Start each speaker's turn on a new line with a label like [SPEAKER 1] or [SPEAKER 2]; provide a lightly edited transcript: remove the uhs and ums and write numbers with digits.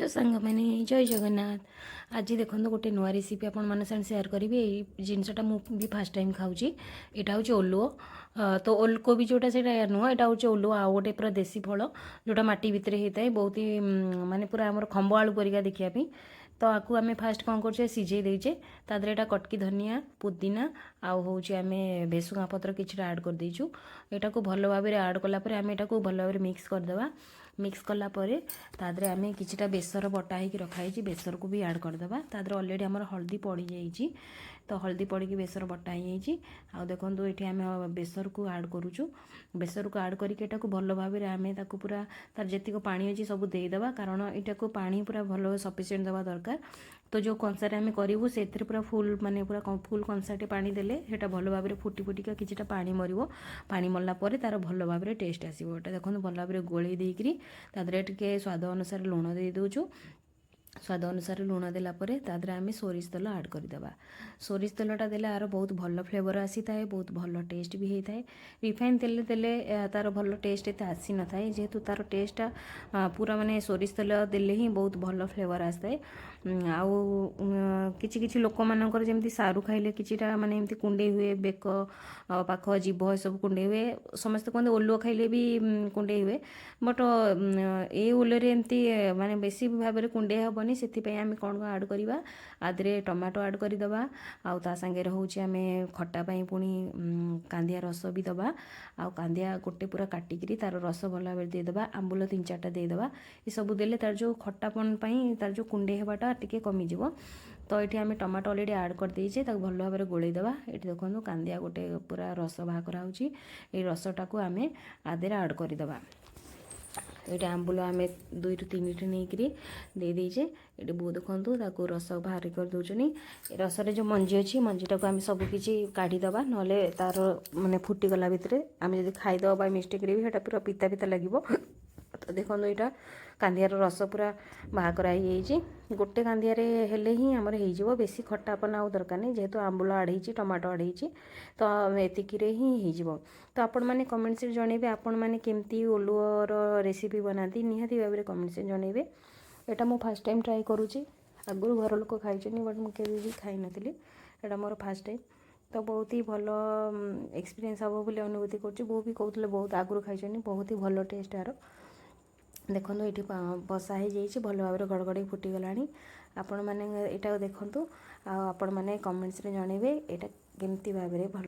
[SPEAKER 1] Hello सांग मैंने जय जगन्नाथ। आज देखो गोटे नुआ रेसिपी आपण मान सेयार करी। जिनसटा मुझे फास्ट टाइम खाऊँ यहाँ हूँ ओलुओ। तो ओलकोबी जोटा से नुह यहाँ हूँ ओलुओ आउ गोटे पूरा देसी फल जोटा माटी भितर होता है बहुत ही माने पूरा आम खम्ब आलू परिका देखापी। तो आपको आम फास्ट कौन कर सीझे देचे तादर कटकी धनिया पुदीना आउ हूँ आम भेसुआ पत्र कि आड कर देचु। यहाँ को भल भाव में आड कलापर आम यहाँ भल भाव में मिक्स करदे। मिक्स कलापर तादरे आम किछिटा बेसर बटा होगी रखाई बेसर को भी आड करदे। तादर अलरेडी आमर हल्दी पड़ जाइए तो हल्दी पड़ी बेसर बटा हो देखो ये आम बेसर को आड करुचु। बेसर को आड करके भल भाव में आम पूरा तार जी पानी अच्छी सब देदेबा कारण यहाँ को पानी पूरा भल सफिसीयंट देवा दरकार। तो जो कंसारे आम करूँ से पूरा फुल माने पूरा फुल कंसाटे पानी देले सेटा भल भाव में फुटी फुटिका किछिटा पानी मरिबो। पानी मरला पर तार भल भाव में टेस्ट आसो। ये देखो भल भाव में गोली देकरी तादरे टिके स्वाद अनुसार लुण दे दूचु। स्वाद अनुसार लुण देलापर तादर आम सोरिष तेल आड करदे। सोरिष तेलटा देले आर बहुत भल फ्लेवर आसी थाए बहुत भल टेस्ट भी होता है। रिफाइन तेल देले तार भल टेस्ट एत आसी न थाए जेहेतु तार टेस्टा पूरा माने सोरिष तेल देले ही बहुत भल फ्लेवर आसता आउ किछि किछि लोक मानकर जेमती सारू खाइले किछिटा माने एमती कुंडे हुए बेक पाख जीभ सब कुंडे हुए समस्ते कहते ओलुओ खाइले भी कुंडे हुए बट ए ओलरे एमती माने बेसी भाव में कुंडे हेबनी से आम कौन आड करवा आदरे टमाटो आड करदे आउ ता सांगे होची आम खट्टा पाई पुणी कांदिया रस भी दबा आउ कांदिया गोटे पूरा काटिकी तार रस भल भाव देदेबा आंबुल 3-4टा देदेबा ये सब देले तार जो खट्टापन पाई तार जो कुंडे हेबाटा टिके कमिज। तो ये आम टमाटो अलरेडी आड कर देचे भल भाव में गोलेदेबा। ये देखो कांदिया गोटे पूरा रस बाहा कराऊँगी ये रसटा को आम आदे आड करदे। ये आंबुल आम 2-3टी नहीं देचे ये बो देखु रस बाहर कर दौन रसरे जो मंजी अच्छी मंजीटा को आम सबकि काढ़ीदे ना तार माने फुटीगला भितर आम जब खाईदे बाय मिस्टेक भी सेटा पूरा पिता पिता लगे। तो देखो यहाँ कांदियार रस पूरा बाहा कराई गोटे कांदियार हेले ही आमर हो बेसी खट्टापन आउ दरकार नहीं जेहेतु आंबुल आड़ हो टमाटो आड़ हो तो एतिक ही हो। तो आपण मैंने कमेंट्स जनइबे आपण मैंने केमती ओलुओर रेसिपी बनाती निहाती भाव में कमेंट्स जनइबे। यहाँ मु फास्ट टाइम ट्राए करुँची आगुरी घर लोक खाई बट मुझे भी खाई नी यहाँ मोर फास्ट टाइम। तो बहुत ही भल एक्सपीरियंस हम बोली अनुभूति कर भी कहते बहुत आगुरी खाई बहुत ही भल टेस्ट यार। देखो ये बसा हो जाइए भल भाव में गड़गड़ फुटीगला आपण मैंने यहाँ देखूँ आपण मैंने कमेंट्स जनइबे यहाँ केमती भाव में भल।